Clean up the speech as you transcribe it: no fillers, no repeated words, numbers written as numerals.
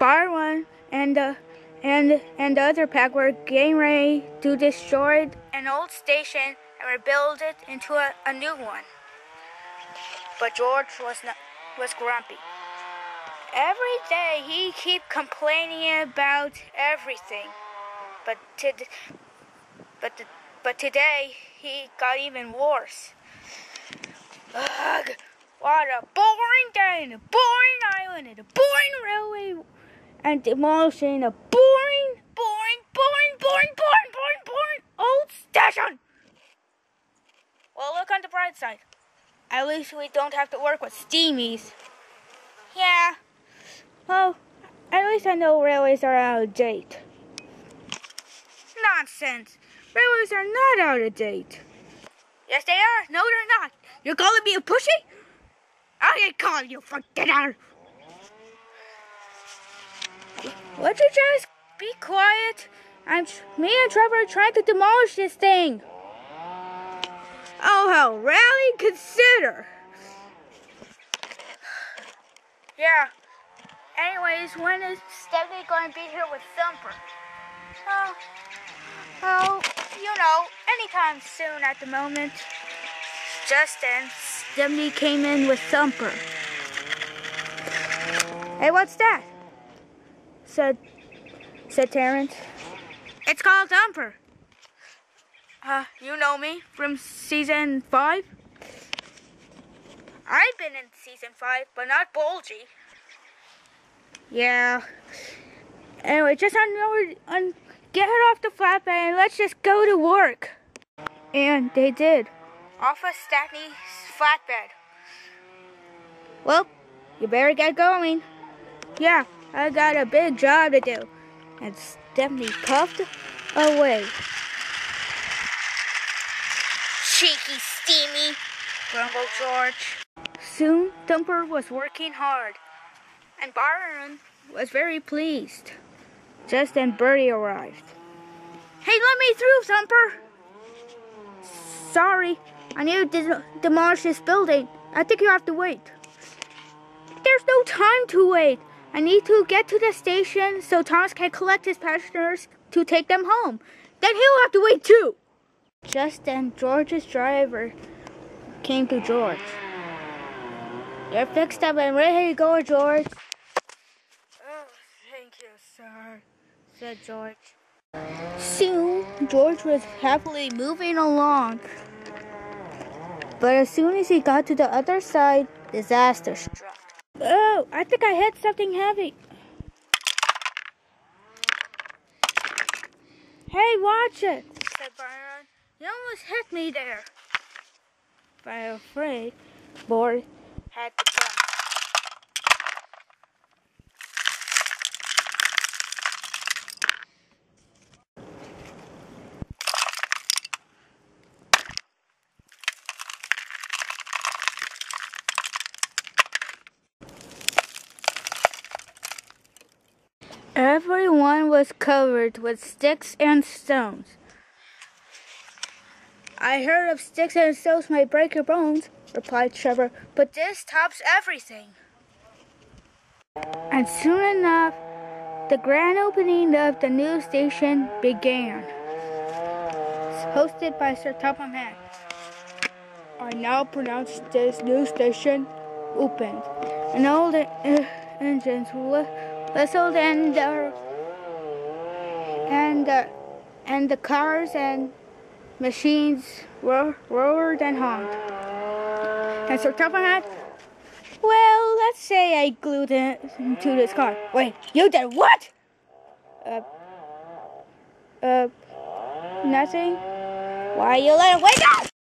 Byron and the other pack were getting ready to destroy an old station and rebuild it into a new one. But George was grumpy. Every day he kept complaining about everything. But today he got even worse. Ugh, what a boring day and a boring island and a boring railway and demolishing a boring old station. Well, look on the bright side. At least we don't have to work with steamies. Yeah. Well, at least I know railways are out of date. Nonsense. Railways are not out of date. Yes, they are. No, they're not. You're calling me a pussy? I ain't calling you for dinner. Would you just be quiet? Me and Trevor are trying to demolish this thing. Oh, how rally consider. Yeah. Anyways, when is Stephanie going to be here with Thumper? Oh, you know, anytime soon at the moment. Just then, Stephanie came in with Thumper. Hey, what's that? Said Terrence. It's called Thumper. You know me from season 5? I've been in season 5, but not Bulgy. Yeah. Anyway, just get her off the flatbed and let's just go to work. And they did. Off of Stephanie's flatbed. Well, you better get going. Yeah, I got a big job to do. And Stephanie puffed away. Cheeky steamy, grumbled George. Soon, Thumper was working hard, and Byron was very pleased. Just then, Bertie arrived. Hey, let me through, Thumper! Sorry, I need to demolish this building. I think you have to wait. There's no time to wait. I need to get to the station so Thomas can collect his passengers to take them home. Then he'll have to wait too. Just then, George's driver came to George. You're fixed up and ready to go, George. Oh, thank you, sir, said George. Soon, George was happily moving along. But as soon as he got to the other side, disaster struck. Oh, I think I hit something heavy. Hey, watch it, said Byron. You almost hit me there. But I'm afraid Board had to come. Everyone was covered with sticks and stones. I heard of sticks and stones might break your bones, replied Trevor, but this tops everything. And soon enough, the grand opening of the new station began. Hosted by Sir Topham Hatt. I now pronounce this new station opened. And all the engines whistled and the cars and machines roared and honked. And Sir Topham Hatt, well, let's say I glued it to this car. Wait, you did what? Nothing. Why you let him wake up?